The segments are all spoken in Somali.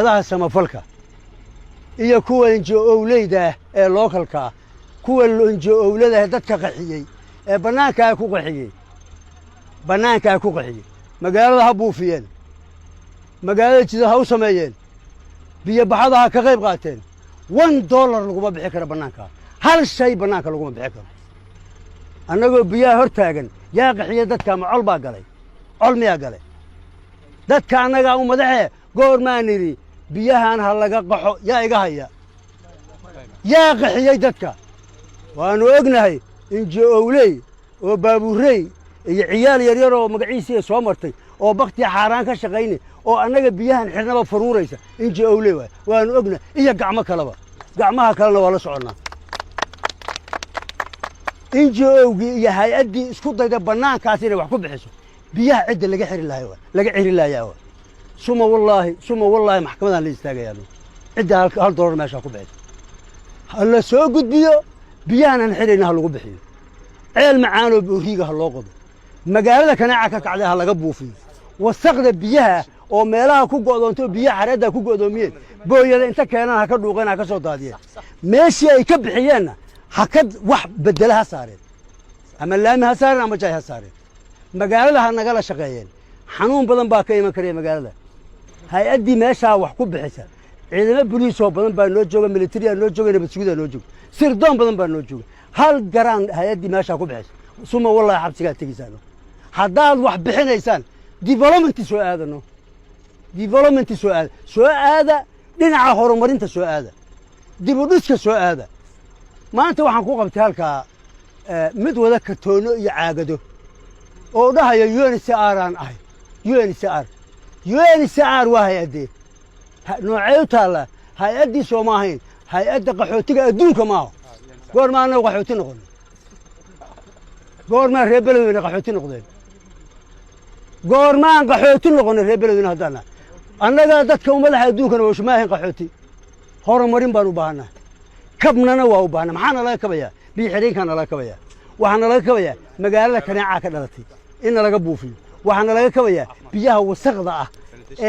هذا سمافلك iyo kuwa injo owleyda ee localka kuwa injo owlada dadka qaxiyay ee banaanka ku qaxiyay magaalada ha buufiyeen magaalada jida ha u sameeyeen biyo baxada ha ka qayb qaateen $1 lagu bixi karo banaanka hal shay banaanka lagu bixi karo annagoo biyaha hor taagan yaa qaxiyay dadka macol baa galay col miyaa galay dadka annaga u madaxee goormaan niri biyahan ha laga qaxo yaa iga haya yaa qaxiyay dadka waanu ognahay injo owley oo baabuurey iyo ciyaal yar yar oo magaciisa soo martay oo baqti xaraan ka shaqeynay oo annaga biyahan xirnaba faruuraysa injo owley waanu ognahay iyo gacmaha kalena waa la soconaa injo owgi iyo hay'adii isku dayda banaankaas inay wax ku bixiso biyaha cid laga xiri lahayaa suma wallahi maxkamadan la istaagayaan cidda hal $1 meesha ku bixi hal soo gudbiyo biyahan xirina lagu bixiyo ceel macaan oo buuriga loo qodo magaalada kanaaca ka kacday ha laga buufiyo wasaqda biyaha oo meelaha ku go'doonto biyaha xareeda ku go'doomiyeen booyada inta keenan ha ka dhuuqeen ha ka soo daadiyeen meeshii ay ka bixiyeen ha ka wax bedelaha saareen ama laami ha saareen ama jay ha saareen magaalada ha naga la shaqeeyeen xanuun badan baa ka iman karay magaalada hay'adii meesha wax ku bixisa ciidamada booliis oo badan baa noo jooga military noo jooga nabad sugida noo jooga sirdoon badan baa noo jooga hal garaan hay'adii meesha ku bixisa suma wallahi xabsiga tagiisano haddaad wax bixinaysaan development soo aada dhinaca horumarinta soo aada dib u dhiska soo aada maanta waxaan ku qabtay halka mid wada kartoono iyo caagado oo dhahayo UNHCR aan ahay UNHCR waa hay'adee noocay u taala hay'adii Soomaaliyeed hay'adda qaxootiga adduunka ma aha goormaana qaxooti noqon goorma reer beledweyne qaxooti noqdeen goormaan qaxooti noqon reer beledweyne hadana annaga dadka umadaha adduunkana waa shumaahin qaxooti horumarin baan u baahnaa kabnana waa u baahnaa maxaana laga kabayaa biyo xiriinkana laga kabayaa waxaana laga kabayaa magaalada kanaaca ka dhalatay in laga buufiyo waxaana laga kabayaa biyaha wasaqda ah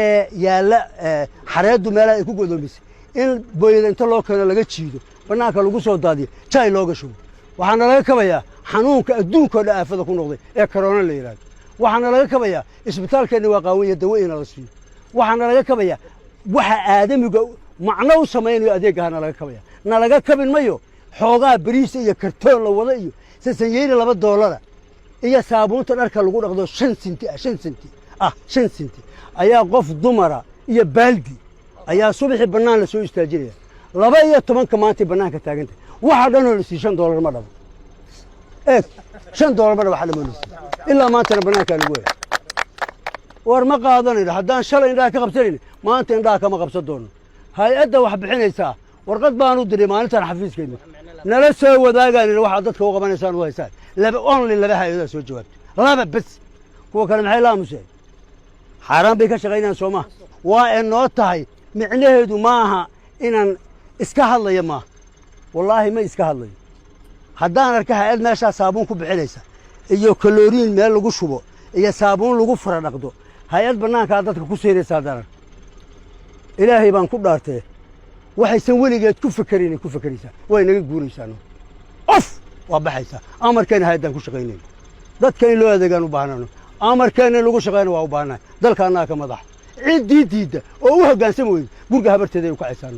ee yaala xareedu meelaha ay ku godoomisay in booyada inta loo keeno laga jiido banaanka lagu soo daadiyo jay looga shubo waxaana laga kabayaa xanuunka adduunka oo aafada ku noqday ee corona la yiraahdo waxaana laga kabayaa isbitaalkeena waa qaawan dawo in la siiyo waxaana laga kabayaa waxa aadamiga macno u sameeyo adeegana laga kabayaa na laga kabin mayo xoogaa bariis iyo kartoon la wada iyo $2 iyo saabuunta dharka lagu dhaqdo 5 senti ayaa qof dumara iyo baaldi ayaa subaxii banaan la soo istaajinaya 12 maanta banaanka taaganta waxa dhan oo $5 ma dhabo $5 ma dhabo waxa dhamo ilaa maanta banaanka lagu weeyo war ma qaadanayno haddaan shalay indhaha ka qabsanayno maanta indhaha kama qabsan doono hay'adda wax bixinaysaa warqad baan u diray maalintan xafiiskeena nala soo wadaagaan waxa dadka u qabanaysaan u haysaan laba hay'adaha soo jawaabtay bas kuwa kale maxay la aamuseen xaraan bay ka shaqeynayaan Soomaa waa inoo tahay micnaheedu maaha inaan iska hadlayo ma wallahi ma iska hadlayo haddaan arka hay'ad meesha saabuun ku bixinaysa iyo kalooriin meel lagu shubo iyo saabuun lagu fara dhaqdo hay'ad banaanka dadka ku seeraysa daran ilaahay baan ku dhaartay waxaysan weligeed ku fakaraysaa way naga guuraysaa waa baxaysaa amarkeena hay'adan ku shaqeynayno dadka in loo adeegaan u baahnano amarkeena lagu shaqeeyna waa u baahnaa dalkaana ka madax cid diida oo u hoggaansan weyn gurga habarteeda ay ku caysaan